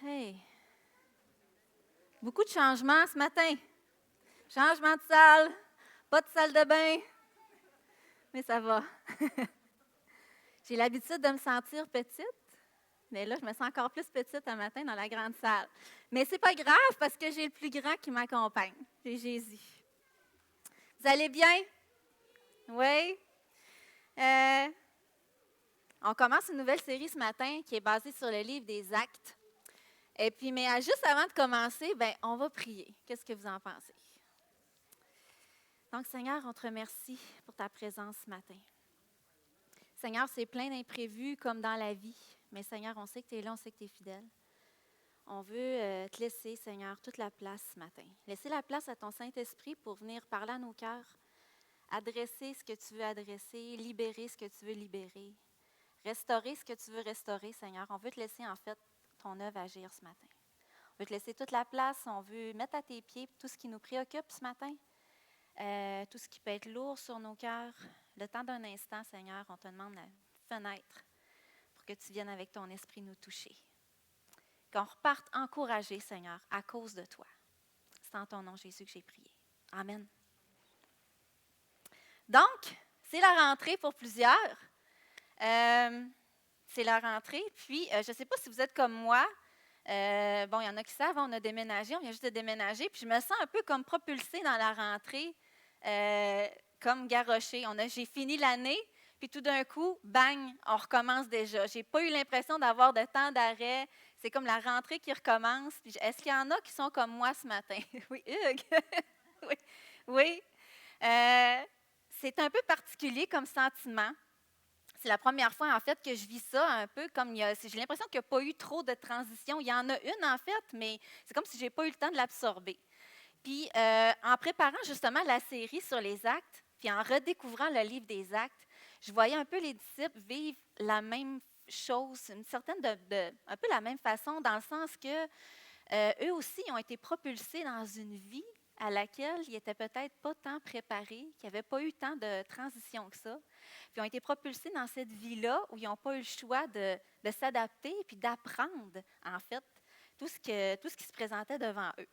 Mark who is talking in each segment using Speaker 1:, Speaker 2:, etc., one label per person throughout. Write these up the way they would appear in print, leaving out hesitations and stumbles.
Speaker 1: Hey, beaucoup de changements ce matin. Changement de salle, pas de salle de bain, mais ça va. J'ai l'habitude de me sentir petite, mais là, je me sens encore plus petite un matin dans la grande salle. Mais c'est pas grave parce que j'ai le plus grand qui m'accompagne. J'ai Jésus. Vous allez bien? Oui? Euh, on commence une nouvelle série ce matin qui est basée sur le livre des Actes. Et puis, mais juste avant de commencer, on va prier. Qu'est-ce que vous en pensez? Donc, Seigneur, on te remercie pour ta présence ce matin. Seigneur, c'est plein d'imprévus comme dans la vie, mais Seigneur, on sait que tu es là, on sait que tu es fidèle. On veut te laisser, Seigneur, toute la place ce matin. Laisser la place à ton Saint-Esprit pour venir parler à nos cœurs, adresser ce que tu veux adresser, libérer ce que tu veux libérer, restaurer ce que tu veux restaurer, Seigneur. On veut te laisser, en fait, ton œuvre agir ce matin. On veut te laisser toute la place, on veut mettre à tes pieds tout ce qui nous préoccupe ce matin. Tout ce qui peut être lourd sur nos cœurs, le temps d'un instant, Seigneur, on te demande la fenêtre pour que tu viennes avec ton esprit nous toucher. Qu'on reparte encouragés, Seigneur, à cause de toi. C'est en ton nom, Jésus, que j'ai prié. Amen. Donc, c'est la rentrée pour plusieurs. C'est la rentrée. Puis, je ne sais pas si vous êtes comme moi. Il y en a qui savent, on a déménagé, on vient juste de déménager. Puis, je me sens un peu comme propulsée dans la rentrée. Comme garroché. J'ai fini l'année, puis tout d'un coup, bang, on recommence déjà. Je n'ai pas eu l'impression d'avoir de temps d'arrêt. C'est comme la rentrée qui recommence. Puis est-ce qu'il y en a qui sont comme moi ce matin? Oui, Hugues? Oui. Oui. C'est un peu particulier comme sentiment. C'est la première fois, en fait, que je vis ça un peu comme j'ai l'impression qu'il n'y a pas eu trop de transition. Il y en a une, en fait, mais c'est comme si je n'ai pas eu le temps de l'absorber. Puis, en préparant justement la série sur les actes, puis en redécouvrant le livre des actes, je voyais un peu les disciples vivre la même chose, une certaine un peu la même façon, dans le sens que eux aussi ont été propulsés dans une vie à laquelle ils n'étaient peut-être pas tant préparés, qui n'avaient pas eu tant de transition que ça. Puis, ils ont été propulsés dans cette vie-là où ils n'ont pas eu le choix de s'adapter puis d'apprendre, en fait, tout ce qui se présentait devant eux.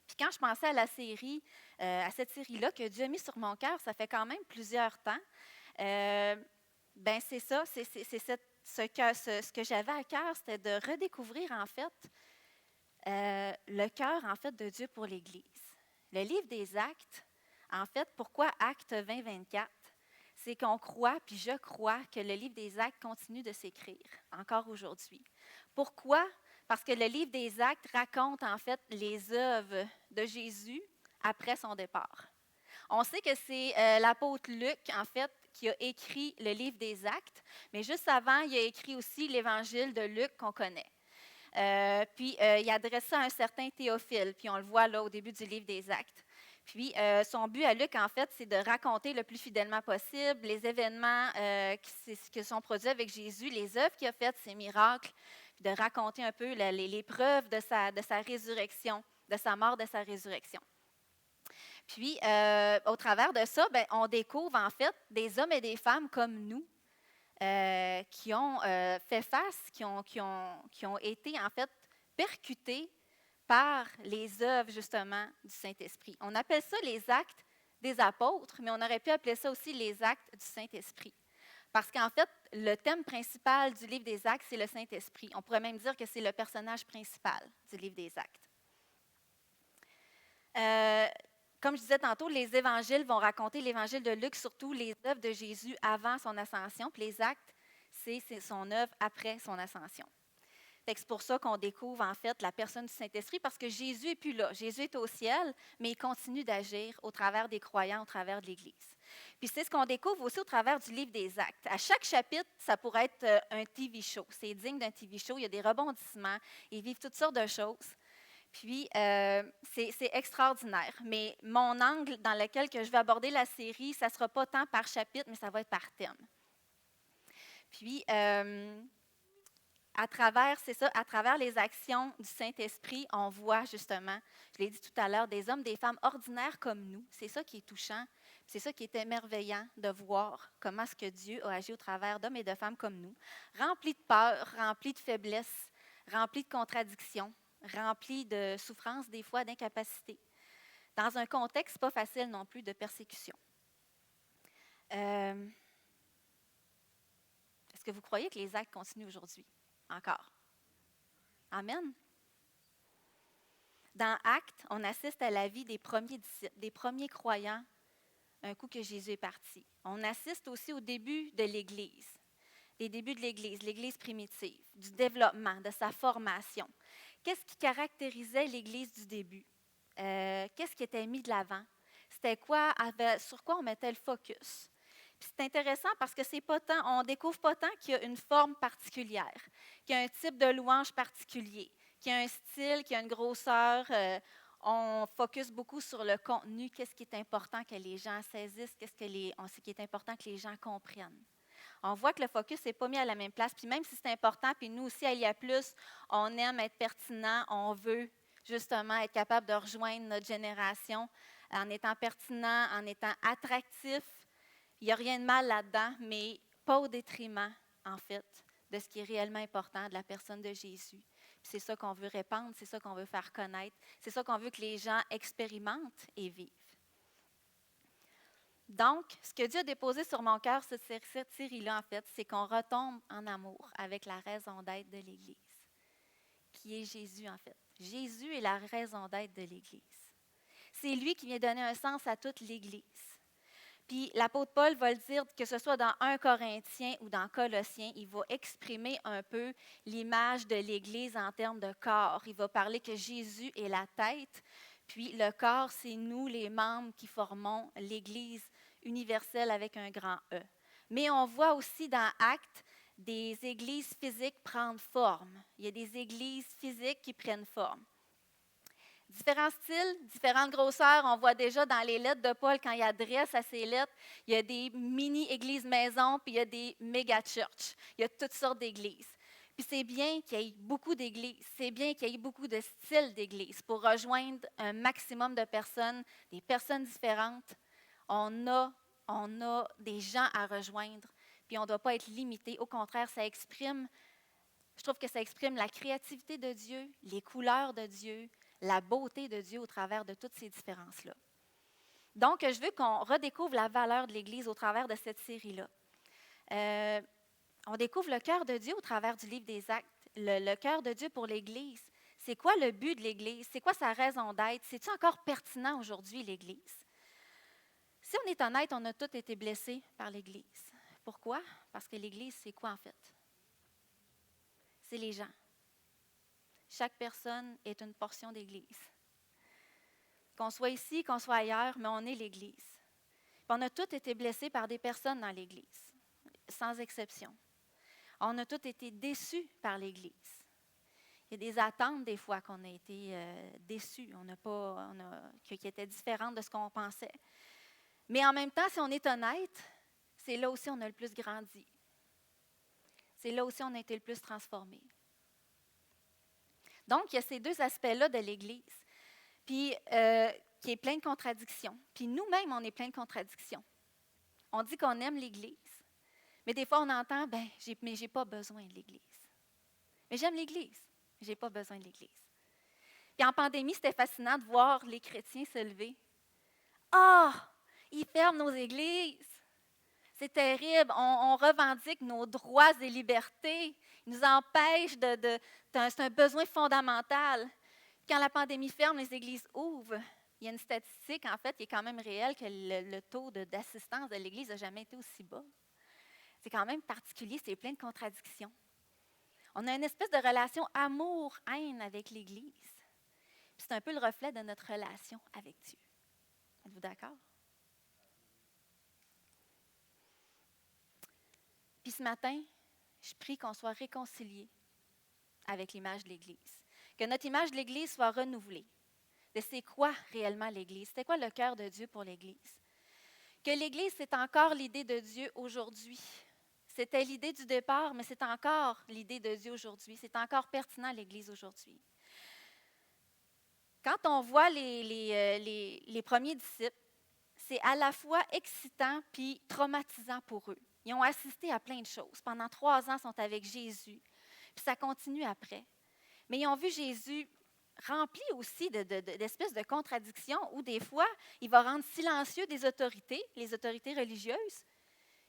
Speaker 1: Puis quand je pensais à la série, à cette série-là que Dieu a mis sur mon cœur, ça fait quand même plusieurs temps. C'est ça, ce que j'avais à cœur, c'était de redécouvrir en fait le cœur en fait de Dieu pour l'Église. Le livre des Actes, en fait, pourquoi Actes 20-24? C'est qu'on croit, puis je crois, que le livre des Actes continue de s'écrire encore aujourd'hui. Pourquoi? Parce que le livre des Actes raconte en fait les œuvres de Jésus après son départ. On sait que c'est l'apôtre Luc, en fait, qui a écrit le livre des Actes, mais juste avant, il a écrit aussi l'évangile de Luc qu'on connaît. Il adresse ça à un certain Théophile, puis on le voit là au début du livre des Actes. Puis, son but à Luc, en fait, c'est de raconter le plus fidèlement possible les événements qui sont produits avec Jésus, les œuvres qu'il a faites, ses miracles, puis de raconter un peu les preuves de sa résurrection, de sa mort, de sa résurrection. Puis, au travers de ça, on découvre, en fait, des hommes et des femmes comme nous qui ont fait face, qui ont été, en fait, percutés par les œuvres, justement, du Saint-Esprit. On appelle ça les actes des apôtres, mais on aurait pu appeler ça aussi les actes du Saint-Esprit. Parce qu'en fait, le thème principal du livre des actes, c'est le Saint-Esprit. On pourrait même dire que c'est le personnage principal du livre des actes. Comme je disais tantôt, les évangiles vont raconter l'évangile de Luc, surtout les œuvres de Jésus avant son ascension, puis les actes, c'est son œuvre après son ascension. C'est pour ça qu'on découvre en fait la personne du Saint-Esprit, parce que Jésus n'est plus là. Jésus est au ciel, mais il continue d'agir au travers des croyants, au travers de l'Église. Puis c'est ce qu'on découvre aussi au travers du livre des Actes. À chaque chapitre, ça pourrait être un TV show. C'est digne d'un TV show. Il y a des rebondissements. Ils vivent toutes sortes de choses. Puis, c'est extraordinaire. Mais mon angle dans lequel que je vais aborder la série, ça ne sera pas tant par chapitre, mais ça va être par thème. Puis, à travers les actions du Saint-Esprit, on voit justement, je l'ai dit tout à l'heure, des hommes, des femmes ordinaires comme nous. C'est ça qui est touchant. C'est ça qui est émerveillant de voir comment est-ce que Dieu a agi au travers d'hommes et de femmes comme nous, remplis de peur, remplis de faiblesse, rempli de contradictions, rempli de souffrances, des fois d'incapacité, dans un contexte pas facile non plus de persécution. Est-ce que vous croyez que les actes continuent aujourd'hui? Encore. Amen. Dans Actes, on assiste à la vie des premiers disciples, des premiers croyants, un coup que Jésus est parti. On assiste aussi au début de l'Église, les débuts de l'Église primitive, du développement, de sa formation. Qu'est-ce qui caractérisait l'Église du début? Qu'est-ce qui était mis de l'avant? C'était quoi, sur quoi on mettait le focus? Puis c'est intéressant parce que c'est pas tant, on découvre pas tant qu'il y a une forme particulière, qu'il y a un type de louange particulier, qu'il y a un style, qu'il y a une grosseur. On focus beaucoup sur le contenu, qu'est-ce qui est important que les gens saisissent, ce qui est important que les gens comprennent. On voit que le focus n'est pas mis à la même place, puis même si c'est important, puis nous aussi, à Il y a plus, on aime être pertinent, on veut justement être capable de rejoindre notre génération en étant pertinent, en étant attractif. Il n'y a rien de mal là-dedans, mais pas au détriment, en fait, de ce qui est réellement important de la personne de Jésus. Puis c'est ça qu'on veut répandre, c'est ça qu'on veut faire connaître, c'est ça qu'on veut que les gens expérimentent et vivent. Donc, ce que Dieu a déposé sur mon cœur, cette série-là, en fait, c'est qu'on retombe en amour avec la raison d'être de l'Église, qui est Jésus, en fait. Jésus est la raison d'être de l'Église. C'est lui qui vient donner un sens à toute l'Église. Puis l'apôtre Paul va le dire, que ce soit dans 1 Corinthiens ou dans Colossiens, il va exprimer un peu l'image de l'Église en termes de corps. Il va parler que Jésus est la tête, puis le corps, c'est nous, les membres, qui formons l'Église universelle avec un grand E. Mais on voit aussi dans Actes des églises physiques prendre forme. Il y a des églises physiques qui prennent forme. Différents styles, différentes grosseurs. On voit déjà dans les lettres de Paul, quand il adresse à ses lettres, il y a des mini-églises maisons, puis il y a des méga-churches. Il y a toutes sortes d'églises. Puis c'est bien qu'il y ait beaucoup d'églises, c'est bien qu'il y ait beaucoup de styles d'églises pour rejoindre un maximum de personnes, des personnes différentes. On a des gens à rejoindre, puis on ne doit pas être limité. Au contraire, je trouve que ça exprime la créativité de Dieu, les couleurs de Dieu, la beauté de Dieu au travers de toutes ces différences-là. Donc, je veux qu'on redécouvre la valeur de l'Église au travers de cette série-là. On découvre le cœur de Dieu au travers du livre des Actes, le cœur de Dieu pour l'Église. C'est quoi le but de l'Église? C'est quoi sa raison d'être? C'est-tu encore pertinent aujourd'hui, l'Église? Si on est honnête, on a tous été blessés par l'Église. Pourquoi? Parce que l'Église, c'est quoi en fait? C'est les gens. Chaque personne est une portion d'Église. Qu'on soit ici, qu'on soit ailleurs, mais on est l'Église. Puis on a tous été blessés par des personnes dans l'Église, sans exception. On a tous été déçus par l'Église. Il y a des attentes des fois qu'on a été déçus, qui étaient différentes de ce qu'on pensait. Mais en même temps, si on est honnête, c'est là aussi on a le plus grandi. C'est là aussi on a été le plus transformé. Donc, il y a ces deux aspects-là de l'Église, puis qui est plein de contradictions. Puis nous-mêmes, on est plein de contradictions. On dit qu'on aime l'Église, mais des fois, on entend, mais j'ai pas besoin de l'Église. Mais j'aime l'Église, mais j'ai pas besoin de l'Église. Puis en pandémie, c'était fascinant de voir les chrétiens se lever. Ah! Ils ferment nos églises! C'est terrible. On revendique nos droits et libertés. Ils nous empêchent c'est un besoin fondamental. Quand la pandémie ferme, les églises ouvrent. Il y a une statistique, en fait, qui est quand même réelle, que le taux d'assistance de l'Église n'a jamais été aussi bas. C'est quand même particulier, c'est plein de contradictions. On a une espèce de relation amour-haine avec l'Église. Puis c'est un peu le reflet de notre relation avec Dieu. Êtes-vous d'accord? Puis ce matin, je prie qu'on soit réconciliés avec l'image de l'Église. Que notre image de l'Église soit renouvelée. De c'est quoi réellement l'Église? C'était quoi le cœur de Dieu pour l'Église? Que l'Église, c'est encore l'idée de Dieu aujourd'hui. C'était l'idée du départ, mais c'est encore l'idée de Dieu aujourd'hui. C'est encore pertinent, l'Église aujourd'hui. Quand on voit les premiers disciples, c'est à la fois excitant puis traumatisant pour eux. Ils ont assisté à plein de choses. Pendant 3 ans, ils sont avec Jésus. Puis ça continue après. Mais ils ont vu Jésus rempli aussi d'espèces de contradictions où des fois, il va rendre silencieux des autorités, les autorités religieuses.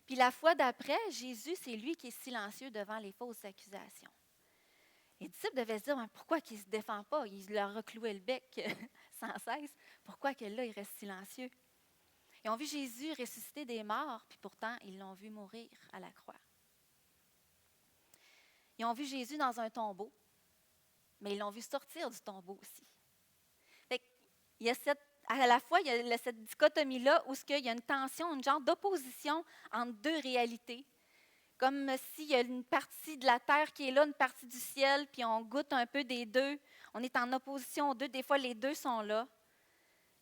Speaker 1: Puis la fois d'après, Jésus, c'est lui qui est silencieux devant les fausses accusations. Les disciples devaient se dire, mais pourquoi il ne se défend pas? Il leur a cloué le bec sans cesse. Pourquoi que là, il reste silencieux? Ils ont vu Jésus ressusciter des morts, puis pourtant, ils l'ont vu mourir à la croix. Ils ont vu Jésus dans un tombeau, mais ils l'ont vu sortir du tombeau aussi. Fait qu'il y a à la fois, il y a cette dichotomie-là où il y a une tension, une genre d'opposition entre deux réalités. Comme s'il y a une partie de la terre qui est là, une partie du ciel, puis on goûte un peu des deux. On est en opposition aux deux. Des fois, les deux sont là.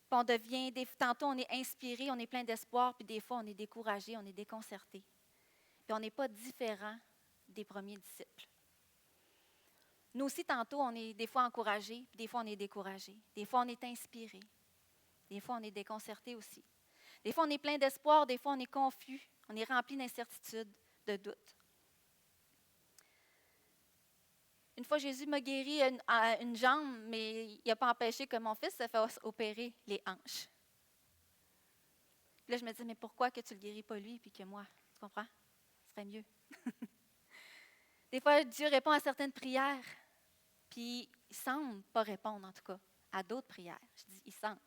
Speaker 1: Puis on devient, tantôt on est inspiré, on est plein d'espoir, puis des fois on est découragé, on est déconcerté. Puis on n'est pas différent des premiers disciples. Nous aussi, tantôt, on est des fois encouragés, puis des fois on est découragé. Des fois on est inspiré. Des fois on est déconcerté aussi. Des fois on est plein d'espoir, des fois on est confus, on est rempli d'incertitude, de doute. Une fois, Jésus m'a guéri une jambe, mais il n'a pas empêché que mon fils se fasse opérer les hanches. Puis là, je me dis, mais pourquoi que tu ne le guéris pas lui, puis que moi? Tu comprends? Ce serait mieux. Des fois, Dieu répond à certaines prières, puis il semble pas répondre, en tout cas, à d'autres prières. Je dis, il semble.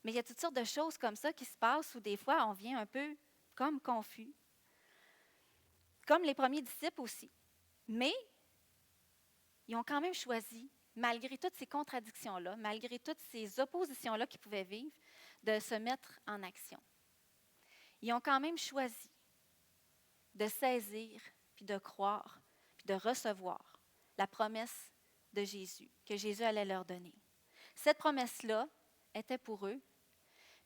Speaker 1: Mais il y a toutes sortes de choses comme ça qui se passent où des fois, on vient un peu comme confus. Comme les premiers disciples aussi. Mais ils ont quand même choisi, malgré toutes ces contradictions-là, malgré toutes ces oppositions-là qu'ils pouvaient vivre, de se mettre en action. Ils ont quand même choisi de saisir, puis de croire, puis de recevoir la promesse de Jésus, que Jésus allait leur donner. Cette promesse-là était pour eux,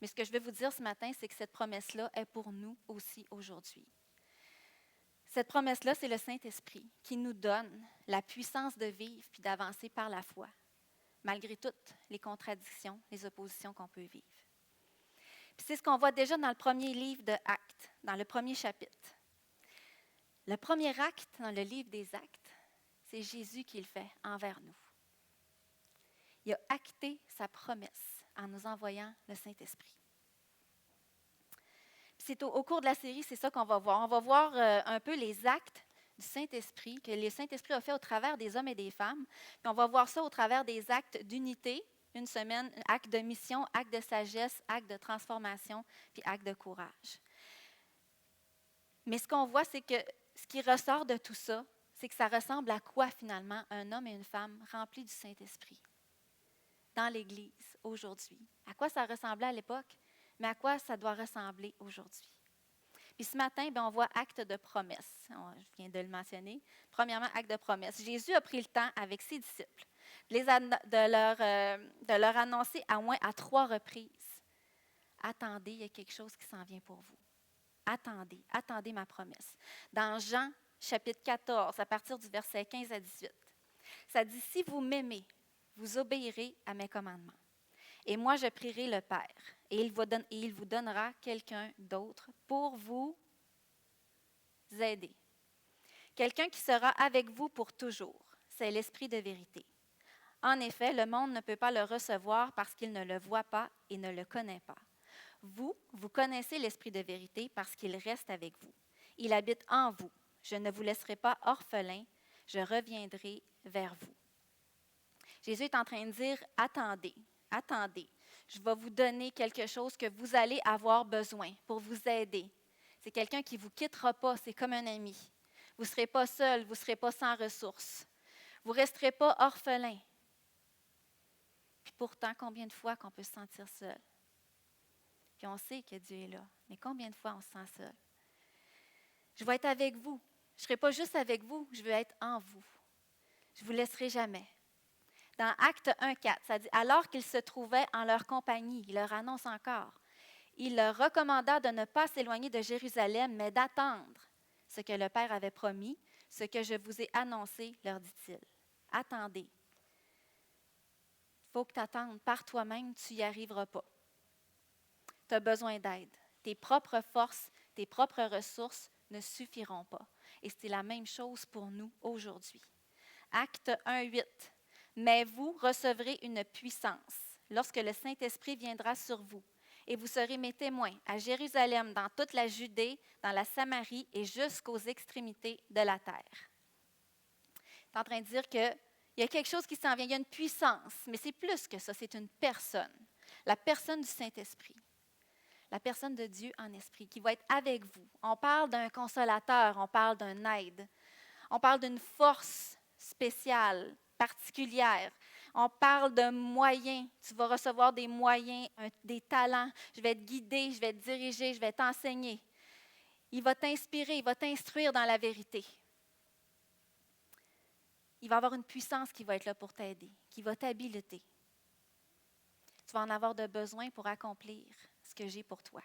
Speaker 1: mais ce que je vais vous dire ce matin, c'est que cette promesse-là est pour nous aussi aujourd'hui. Cette promesse-là, c'est le Saint-Esprit qui nous donne la puissance de vivre puis d'avancer par la foi, malgré toutes les contradictions, les oppositions qu'on peut vivre. Puis c'est ce qu'on voit déjà dans le premier livre de Actes, dans le premier chapitre. Le premier acte dans le livre des Actes, c'est Jésus qui le fait envers nous. Il a acté sa promesse en nous envoyant le Saint-Esprit. C'est au cours de la série, c'est ça qu'on va voir. On va voir un peu les actes du Saint-Esprit, que le Saint-Esprit a fait au travers des hommes et des femmes. Puis on va voir ça au travers des actes d'unité, une semaine, acte de mission, acte de sagesse, acte de transformation, puis acte de courage. Mais ce qu'on voit, c'est que ce qui ressort de tout ça, c'est que ça ressemble à quoi finalement un homme et une femme remplis du Saint-Esprit dans l'Église aujourd'hui? À quoi ça ressemblait à l'époque? Mais à quoi ça doit ressembler aujourd'hui? Puis ce matin, on voit acte de promesse. Je viens de le mentionner. Premièrement, acte de promesse. Jésus a pris le temps avec ses disciples de leur annoncer à 3 reprises. Attendez, il y a quelque chose qui s'en vient pour vous. Attendez, attendez ma promesse. Dans Jean, chapitre 14, à partir du verset 15 à 18, ça dit, si vous m'aimez, vous obéirez à mes commandements. Et moi, je prierai le Père, et il vous donnera quelqu'un d'autre pour vous aider. Quelqu'un qui sera avec vous pour toujours. C'est l'Esprit de vérité. En effet, le monde ne peut pas le recevoir parce qu'il ne le voit pas et ne le connaît pas. Vous connaissez l'Esprit de vérité parce qu'il reste avec vous. Il habite en vous. Je ne vous laisserai pas orphelins, je reviendrai vers vous. Jésus est en train de dire, attendez. Attendez, je vais vous donner quelque chose que vous allez avoir besoin pour vous aider. C'est quelqu'un qui ne vous quittera pas, c'est comme un ami. Vous ne serez pas seul, vous ne serez pas sans ressources. Vous ne resterez pas orphelin. Puis pourtant, combien de fois qu'on peut se sentir seul? Puis on sait que Dieu est là, mais combien de fois on se sent seul? Je vais être avec vous. Je ne serai pas juste avec vous, je veux être en vous. Je ne vous laisserai jamais. Dans Acte 1,4, ça dit « Alors qu'ils se trouvaient en leur compagnie, il leur annonce encore, il leur recommanda de ne pas s'éloigner de Jérusalem, mais d'attendre ce que le Père avait promis, ce que je vous ai annoncé, leur dit-il. Attendez. Il faut que tu attendes par toi-même, tu n'y arriveras pas. Tu as besoin d'aide. Tes propres forces, tes propres ressources ne suffiront pas. Et c'est la même chose pour nous aujourd'hui. Acte 1:8. Mais vous recevrez une puissance lorsque le Saint-Esprit viendra sur vous, et vous serez mes témoins à Jérusalem, dans toute la Judée, dans la Samarie et jusqu'aux extrémités de la terre. C'est en train de dire qu'il y a quelque chose qui s'en vient, il y a une puissance, mais c'est plus que ça, c'est une personne, la personne du Saint-Esprit, la personne de Dieu en esprit, qui va être avec vous. On parle d'un consolateur, on parle d'un aide, on parle d'une force spéciale, particulière. On parle de moyens. Tu vas recevoir des moyens, des talents. Je vais te guider, je vais te diriger, je vais t'enseigner. Il va t'inspirer, il va t'instruire dans la vérité. Il va avoir une puissance qui va être là pour t'aider, qui va t'habiliter. Tu vas en avoir de besoin pour accomplir ce que j'ai pour toi.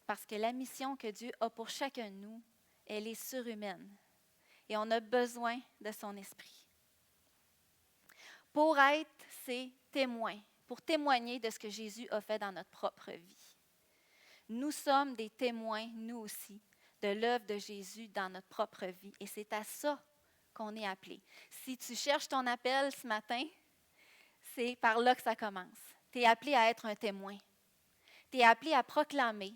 Speaker 1: Parce que la mission que Dieu a pour chacun de nous, elle est surhumaine. Et on a besoin de son esprit. Pour être ses témoins, pour témoigner de ce que Jésus a fait dans notre propre vie. Nous sommes des témoins, nous aussi, de l'œuvre de Jésus dans notre propre vie. Et c'est à ça qu'on est appelé. Si tu cherches ton appel ce matin, c'est par là que ça commence. Tu es appelé à être un témoin. Tu es appelé à proclamer,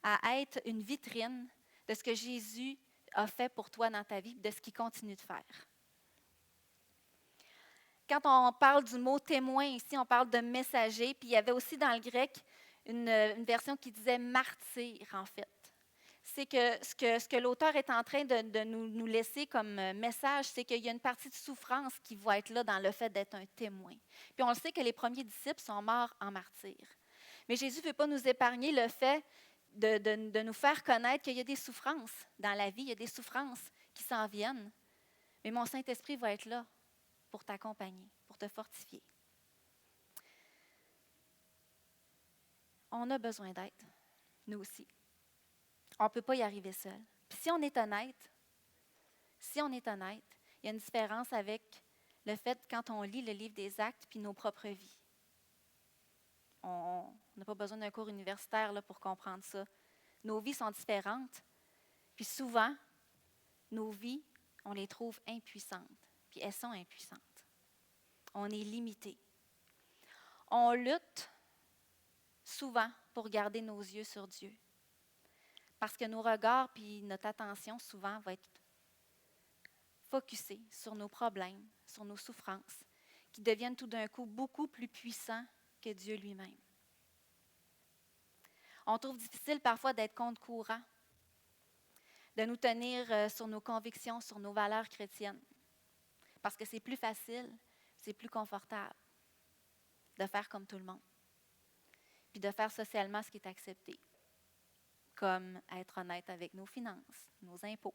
Speaker 1: à être une vitrine de ce que Jésus a fait pour toi dans ta vie, de ce qu'il continue de faire. Quand on parle du mot témoin ici, on parle de messager, puis il y avait aussi dans le grec une version qui disait martyr, en fait. C'est que ce que l'auteur est en train de nous laisser comme message, c'est qu'il y a une partie de souffrance qui va être là dans le fait d'être un témoin. Puis on le sait que les premiers disciples sont morts en martyr. Mais Jésus ne veut pas nous épargner le fait de nous faire connaître qu'il y a des souffrances dans la vie, il y a des souffrances qui s'en viennent. Mais mon Saint-Esprit va être là pour t'accompagner, pour te fortifier. On a besoin d'aide, nous aussi. On ne peut pas y arriver seul. Puis si on est honnête, il y a une différence avec le fait quand on lit le livre des Actes puis nos propres vies. On n'a pas besoin d'un cours universitaire là, pour comprendre ça. Nos vies sont différentes. Puis souvent, nos vies, on les trouve impuissantes. Puis elles sont impuissantes. On est limité. On lutte souvent pour garder nos yeux sur Dieu. Parce que nos regards puis notre attention souvent va être focusée sur nos problèmes, sur nos souffrances, qui deviennent tout d'un coup beaucoup plus puissants que Dieu lui-même. On trouve difficile parfois d'être contre courant, de nous tenir sur nos convictions, sur nos valeurs chrétiennes. Parce que c'est plus facile, c'est plus confortable de faire comme tout le monde. Puis de faire socialement ce qui est accepté. Comme être honnête avec nos finances, nos impôts.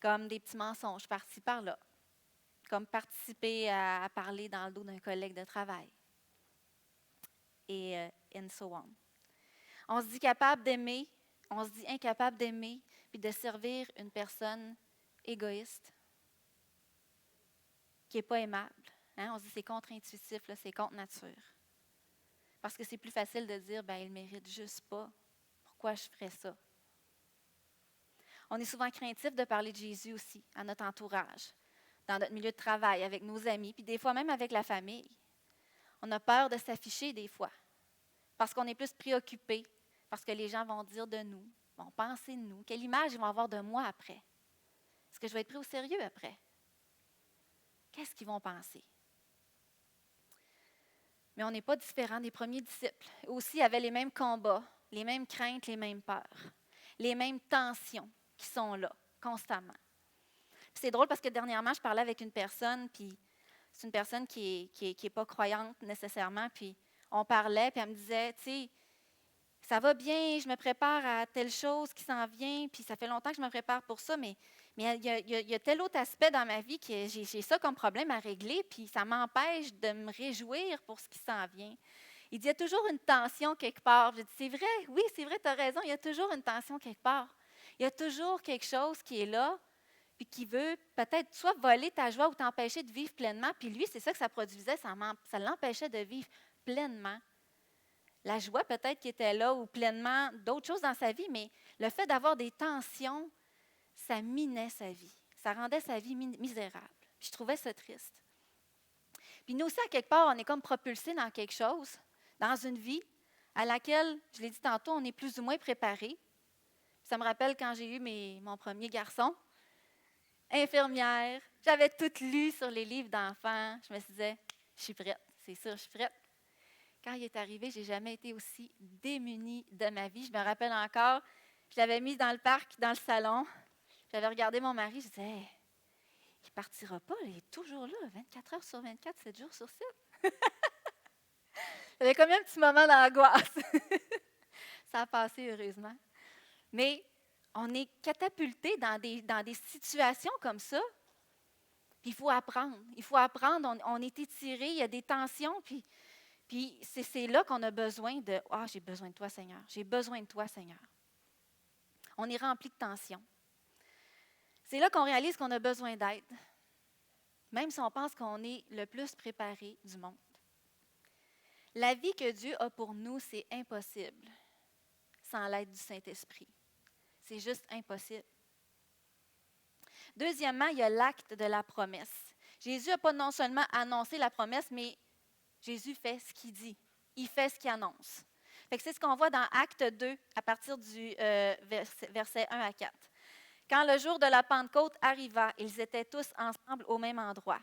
Speaker 1: Comme des petits mensonges par-ci, par-là. Comme participer à parler dans le dos d'un collègue de travail. Et and so on. On se dit capable d'aimer, on se dit incapable d'aimer, puis de servir une personne égoïste, qui n'est pas aimable. Hein? On se dit c'est contre-intuitif, là, c'est contre nature. Parce que c'est plus facile de dire, ben il ne mérite juste pas. Pourquoi je ferais ça? On est souvent craintif de parler de Jésus aussi à notre entourage, dans notre milieu de travail, avec nos amis, puis des fois même avec la famille. On a peur de s'afficher des fois, parce qu'on est plus préoccupé, parce que les gens vont dire de nous, vont penser de nous, quelle image ils vont avoir de moi après. Est-ce que je vais être pris au sérieux après? Qu'est-ce qu'ils vont penser? Mais on n'est pas différent des premiers disciples. Eux aussi avaient les mêmes combats, les mêmes craintes, les mêmes peurs, les mêmes tensions qui sont là constamment. Puis c'est drôle parce que dernièrement, je parlais avec une personne, puis c'est une personne qui est pas croyante nécessairement, puis on parlait, puis elle me disait, tu sais, ça va bien, je me prépare à telle chose qui s'en vient, puis ça fait longtemps que je me prépare pour ça, mais il y a tel autre aspect dans ma vie que j'ai ça comme problème à régler, puis ça m'empêche de me réjouir pour ce qui s'en vient. Il dit, il y a toujours une tension quelque part. Je dis, c'est vrai, oui, c'est vrai, tu as raison, il y a toujours une tension quelque part. Il y a toujours quelque chose qui est là, puis qui veut peut-être soit voler ta joie ou t'empêcher de vivre pleinement, puis lui, c'est ça que ça produisait, ça l'empêchait de vivre pleinement. La joie peut-être qui était là ou pleinement d'autres choses dans sa vie, mais le fait d'avoir des tensions, ça minait sa vie. ça rendait sa vie misérable. Puis je trouvais ça triste. Puis nous aussi, à quelque part, on est comme propulsés dans quelque chose, dans une vie à laquelle, je l'ai dit tantôt, on est plus ou moins préparé. Ça me rappelle quand j'ai eu mon premier garçon, infirmière, j'avais tout lu sur les livres d'enfants. Je me disais, je suis prête, c'est sûr, je suis prête. Quand il est arrivé, je n'ai jamais été aussi démunie de ma vie. Je me rappelle encore, je l'avais mise dans le parc, dans le salon. J'avais regardé mon mari, je disais, hey, il ne partira pas, il est toujours là, 24 heures sur 24, 7 jours sur 7. J'avais comme un petit moment d'angoisse. Ça a passé, heureusement. Mais on est catapulté dans des situations comme ça. Puis il faut apprendre. Il faut apprendre. On est étiré, il y a des tensions. Puis c'est là qu'on a besoin de « Ah, j'ai besoin de toi, Seigneur. J'ai besoin de toi, Seigneur. » On est rempli de tensions. C'est là qu'on réalise qu'on a besoin d'aide, même si on pense qu'on est le plus préparé du monde. La vie que Dieu a pour nous, c'est impossible sans l'aide du Saint-Esprit. C'est juste impossible. Deuxièmement, il y a l'acte de la promesse. Jésus n'a pas non seulement annoncé la promesse, mais Jésus fait ce qu'il dit. Il fait ce qu'il annonce. C'est ce qu'on voit dans Acte 2, à partir du verset 1 à 4. Quand le jour de la Pentecôte arriva, ils étaient tous ensemble au même endroit.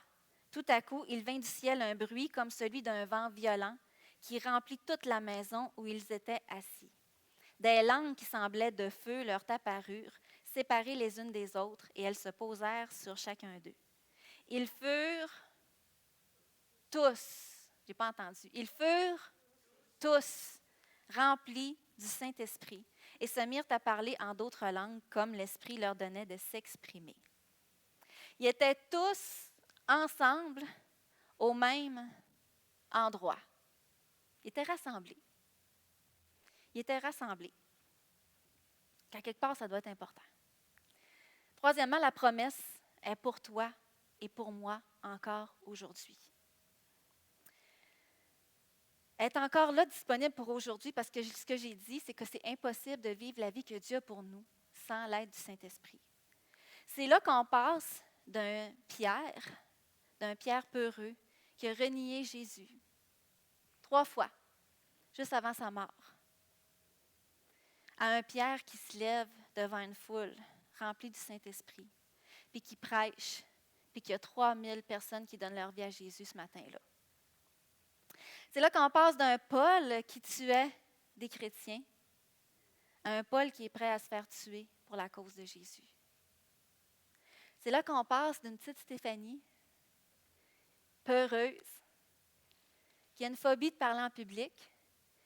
Speaker 1: Tout à coup, il vint du ciel un bruit comme celui d'un vent violent qui remplit toute la maison où ils étaient assis. Des langues qui semblaient de feu leur apparurent, séparées les unes des autres, et elles se posèrent sur chacun d'eux. Ils furent tous, j'ai pas entendu, ils furent tous remplis du Saint-Esprit et se mirent à parler en d'autres langues comme l'Esprit leur donnait de s'exprimer. Ils étaient tous ensemble au même endroit. Ils étaient rassemblés. Ils étaient rassemblés. Qu'à quelque part, ça doit être important. Troisièmement, la promesse est pour toi et pour moi encore aujourd'hui. Elle est encore là disponible pour aujourd'hui parce que ce que j'ai dit, c'est que c'est impossible de vivre la vie que Dieu a pour nous sans l'aide du Saint-Esprit. C'est là qu'on passe d'un Pierre peureux qui a renié Jésus 3 fois, juste avant sa mort, à un Pierre qui se lève devant une foule remplie du Saint-Esprit, puis qui prêche, puis qu'il y a 3000 personnes qui donnent leur vie à Jésus ce matin-là. C'est là qu'on passe d'un Paul qui tuait des chrétiens à un Paul qui est prêt à se faire tuer pour la cause de Jésus. C'est là qu'on passe d'une petite Stéphanie, peureuse, qui a une phobie de parler en public,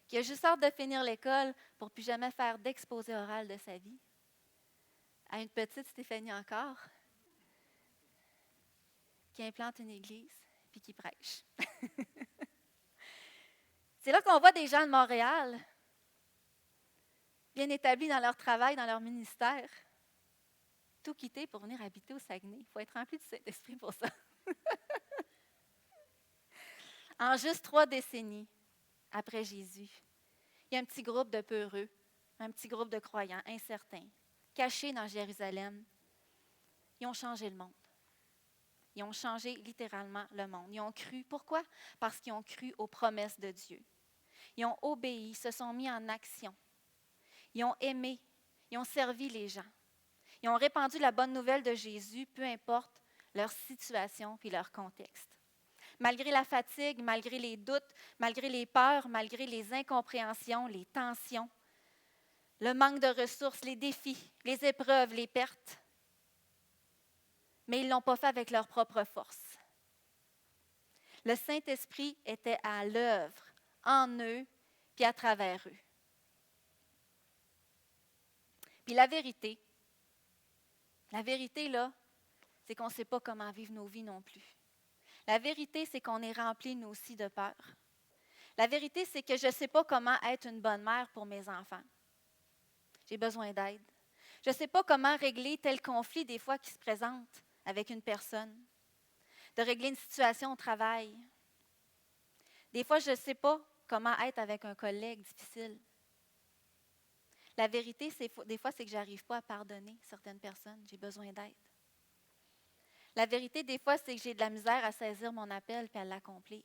Speaker 1: qui a juste hâte de finir l'école pour ne plus jamais faire d'exposé oral de sa vie, à une petite Stéphanie encore, qui implante une église puis qui prêche. C'est là qu'on voit des gens de Montréal, bien établis dans leur travail, dans leur ministère, tout quitter pour venir habiter au Saguenay. Il faut être rempli du Saint-Esprit pour ça. En juste 3 décennies après Jésus, il y a un petit groupe de peureux, un petit groupe de croyants incertains, cachés dans Jérusalem. Ils ont changé le monde. Ils ont changé littéralement le monde. Ils ont cru. Pourquoi? Parce qu'ils ont cru aux promesses de Dieu. Ils ont obéi, se sont mis en action. Ils ont aimé, ils ont servi les gens. Ils ont répandu la bonne nouvelle de Jésus, peu importe leur situation et leur contexte. Malgré la fatigue, malgré les doutes, malgré les peurs, malgré les incompréhensions, les tensions, le manque de ressources, les défis, les épreuves, les pertes. Mais ils ne l'ont pas fait avec leur propre force. Le Saint-Esprit était à l'œuvre en eux puis à travers eux. Puis la vérité, là, c'est qu'on ne sait pas comment vivre nos vies non plus. La vérité, c'est qu'on est rempli, nous aussi, de peur. La vérité, c'est que je ne sais pas comment être une bonne mère pour mes enfants. J'ai besoin d'aide. Je ne sais pas comment régler tel conflit des fois qui se présente avec une personne, de régler une situation au travail. Des fois, je ne sais pas comment être avec un collègue difficile. La vérité, des fois, c'est que je n'arrive pas à pardonner certaines personnes. J'ai besoin d'aide. La vérité, des fois, c'est que j'ai de la misère à saisir mon appel et à l'accomplir.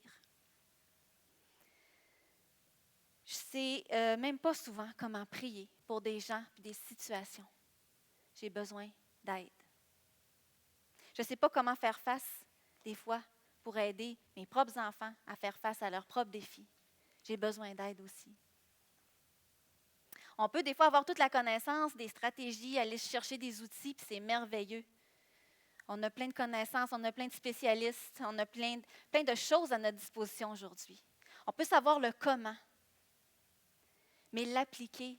Speaker 1: Je sais même pas souvent comment prier pour des gens et des situations. J'ai besoin d'aide. Je ne sais pas comment faire face, des fois, pour aider mes propres enfants à faire face à leurs propres défis. J'ai besoin d'aide aussi. On peut des fois avoir toute la connaissance, des stratégies, aller chercher des outils, puis c'est merveilleux. On a plein de connaissances, on a plein de spécialistes, on a plein de choses à notre disposition aujourd'hui. On peut savoir le comment, mais l'appliquer,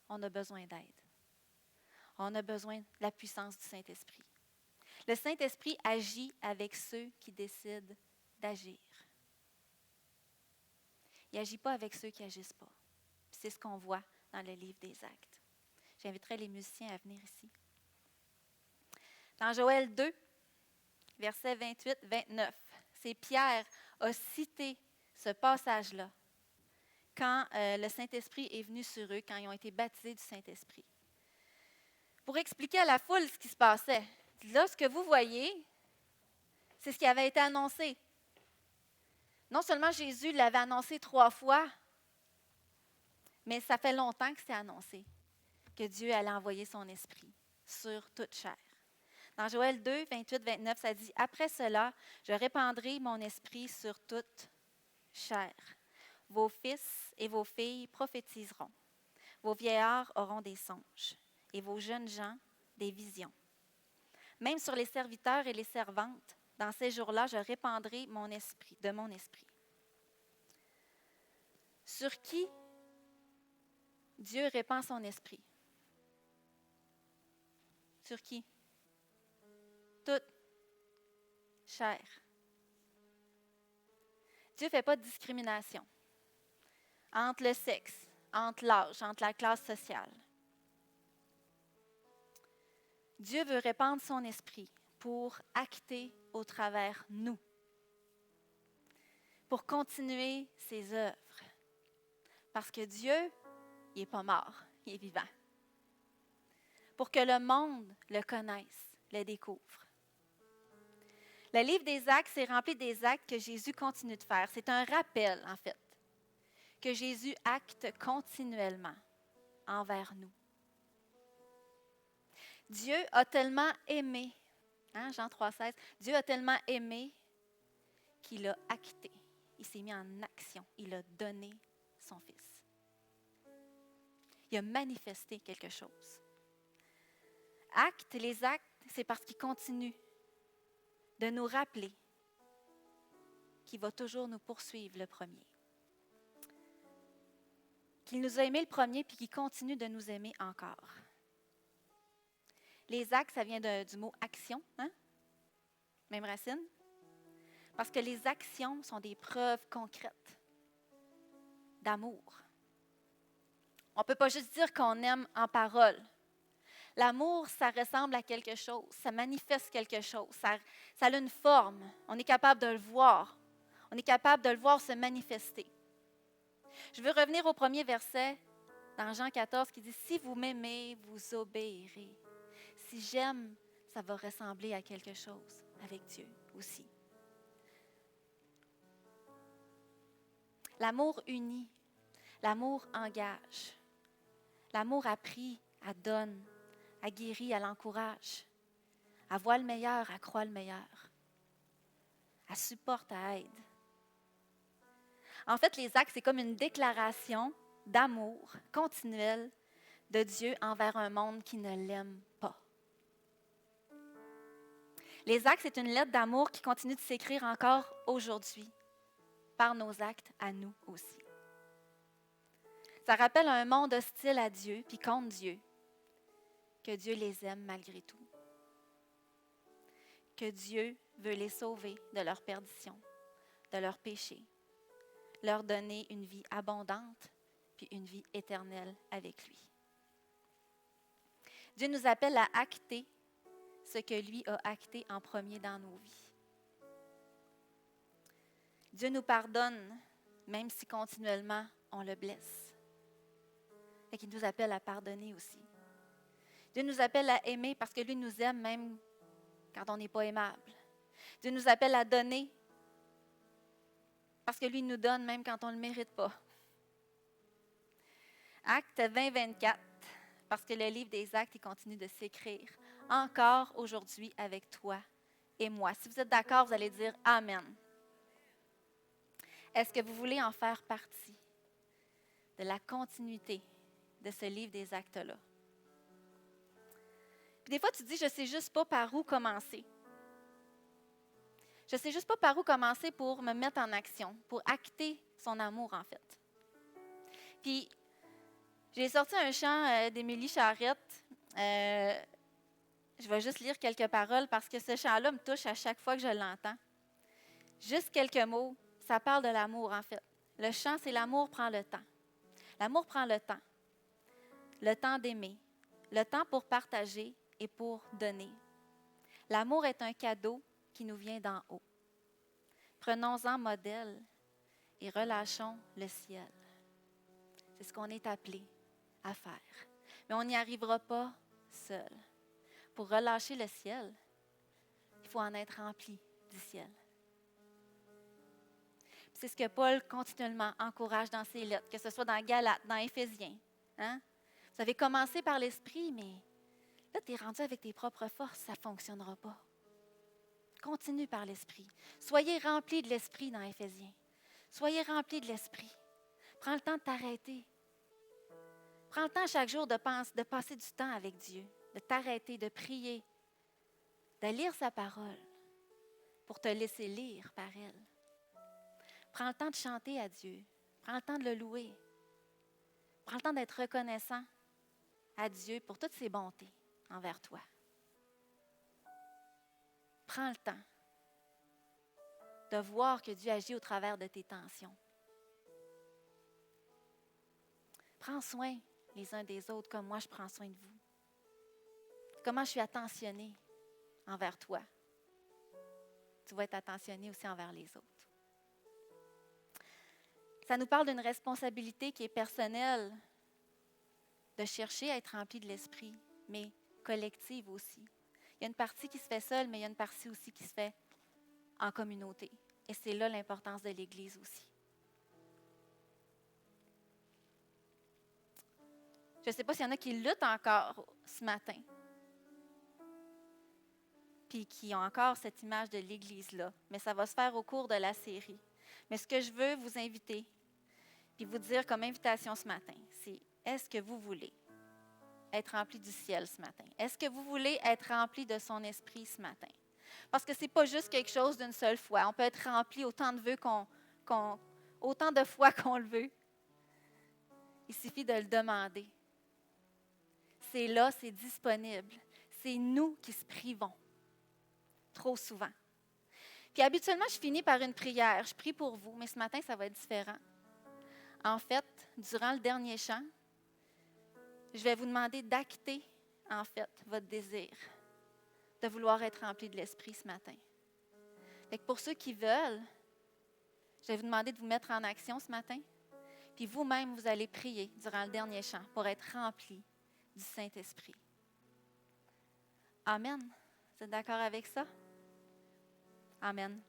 Speaker 1: on a besoin d'aide. On a besoin de la puissance du Saint-Esprit. Le Saint-Esprit agit avec ceux qui décident d'agir. Il n'agit pas avec ceux qui n'agissent pas. C'est ce qu'on voit dans le livre des Actes. J'inviterai les musiciens à venir ici. Dans Joël 2, versets 28-29, c'est Pierre a cité ce passage-là quand le Saint-Esprit est venu sur eux, quand ils ont été baptisés du Saint-Esprit. Pour expliquer à la foule ce qui se passait. Là, ce que vous voyez, c'est ce qui avait été annoncé. Non seulement Jésus l'avait annoncé 3 fois, mais ça fait longtemps que c'est annoncé que Dieu allait envoyer son esprit sur toute chair. Dans Joël 2, 28-29, ça dit « Après cela, je répandrai mon esprit sur toute chair. Vos fils et vos filles prophétiseront. Vos vieillards auront des songes et vos jeunes gens des visions. Même sur les serviteurs et les servantes, dans ces jours-là, je répandrai mon esprit, de mon esprit. » Sur qui Dieu répand son esprit? Sur qui? Toute chair. Dieu ne fait pas de discrimination entre le sexe, entre l'âge, entre la classe sociale. Dieu veut répandre son esprit pour acter au travers nous, pour continuer ses œuvres. Parce que Dieu, il n'est pas mort, il est vivant. Pour que le monde le connaisse, le découvre. Le livre des Actes, c'est rempli des actes que Jésus continue de faire. C'est un rappel, en fait, que Jésus acte continuellement envers nous. Dieu a tellement aimé, Jean 3,16, Dieu a tellement aimé qu'il a acté. Il s'est mis en action. Il a donné son Fils. Il a manifesté quelque chose. Les actes, c'est parce qu'il continue de nous rappeler qu'il va toujours nous poursuivre le premier. Qu'il nous a aimé le premier puis qu'il continue de nous aimer encore. Les actes, ça vient du mot action, même racine. Parce que les actions sont des preuves concrètes d'amour. On ne peut pas juste dire qu'on aime en parole. L'amour, ça ressemble à quelque chose, ça manifeste quelque chose, ça a une forme. On est capable de le voir. On est capable de le voir se manifester. Je veux revenir au premier verset dans Jean 14 qui dit « Si vous m'aimez, vous obéirez. » Si j'aime, ça va ressembler à quelque chose avec Dieu aussi. L'amour unit, l'amour engage. L'amour appris, elle donne, elle guérit, elle encourage. Elle voit le meilleur, elle croit le meilleur. Elle supporte, elle aide. En fait, les actes, c'est comme une déclaration d'amour continuelle de Dieu envers un monde qui ne l'aime pas. Les actes, c'est une lettre d'amour qui continue de s'écrire encore aujourd'hui par nos actes à nous aussi. Ça rappelle un monde hostile à Dieu puis contre Dieu, que Dieu les aime malgré tout. Que Dieu veut les sauver de leur perdition, de leur péché, leur donner une vie abondante puis une vie éternelle avec lui. Dieu nous appelle à acter ce que lui a acté en premier dans nos vies. Dieu nous pardonne, même si continuellement on le blesse. Et qu'il nous appelle à pardonner aussi. Dieu nous appelle à aimer parce que lui nous aime même quand on n'est pas aimable. Dieu nous appelle à donner parce que lui nous donne même quand on ne le mérite pas. Acte 20-24, parce que le livre des Actes, il continue de s'écrire encore aujourd'hui avec toi et moi. Si vous êtes d'accord, vous allez dire Amen. Est-ce que vous voulez en faire partie de la continuité de ce livre des Actes-là? Puis des fois, tu te dis, je ne sais juste pas par où commencer. Je ne sais juste pas par où commencer pour me mettre en action, pour acter son amour, en fait. Puis, j'ai sorti un chant d'Émilie Charrette. Je vais juste lire quelques paroles parce que ce chant-là me touche à chaque fois que je l'entends. Juste quelques mots, ça parle de l'amour, en fait. Le chant, c'est l'amour prend le temps. L'amour prend le temps. Le temps d'aimer. Le temps pour partager et pour donner. L'amour est un cadeau qui nous vient d'en haut. Prenons-en modèle et relâchons le ciel. C'est ce qu'on est appelé à faire. Mais on n'y arrivera pas seul. Pour relâcher le ciel, il faut en être rempli du ciel. C'est ce que Paul continuellement encourage dans ses lettres, que ce soit dans Galates, dans Éphésiens. Hein? Vous avez commencé par l'esprit, mais là, tu es rendu avec tes propres forces, ça ne fonctionnera pas. Continue par l'esprit. Soyez remplis de l'esprit dans Éphésiens. Soyez remplis de l'esprit. Prends le temps de t'arrêter. Prends le temps chaque jour de passer du temps avec Dieu, de t'arrêter, de prier, de lire sa parole pour te laisser lire par elle. Prends le temps de chanter à Dieu. Prends le temps de le louer. Prends le temps d'être reconnaissant à Dieu pour toutes ses bontés envers toi. Prends le temps de voir que Dieu agit au travers de tes tensions. Prends soin les uns des autres comme moi je prends soin de vous. Comment je suis attentionnée envers toi. Tu vas être attentionné aussi envers les autres. Ça nous parle d'une responsabilité qui est personnelle, de chercher à être rempli de l'esprit, mais collective aussi. Il y a une partie qui se fait seule, mais il y a une partie aussi qui se fait en communauté. Et c'est là l'importance de l'Église aussi. Je ne sais pas s'il y en a qui luttent encore ce matin, puis qui ont encore cette image de l'Église-là, mais ça va se faire au cours de la série. Mais ce que je veux vous inviter, puis vous dire comme invitation ce matin, c'est est-ce que vous voulez être rempli du ciel ce matin? Est-ce que vous voulez être rempli de son esprit ce matin? Parce que ce n'est pas juste quelque chose d'une seule fois. On peut être rempli autant de fois qu'on le veut. Il suffit de le demander. C'est là, c'est disponible. C'est nous qui se privons trop souvent. Puis habituellement, je finis par une prière. Je prie pour vous, mais ce matin, ça va être différent. En fait, durant le dernier chant, je vais vous demander d'acter, en fait, votre désir de vouloir être rempli de l'Esprit ce matin. Fait que pour ceux qui veulent, je vais vous demander de vous mettre en action ce matin. Puis vous-même, vous allez prier durant le dernier chant pour être rempli du Saint-Esprit. Amen. Vous êtes d'accord avec ça? Amen.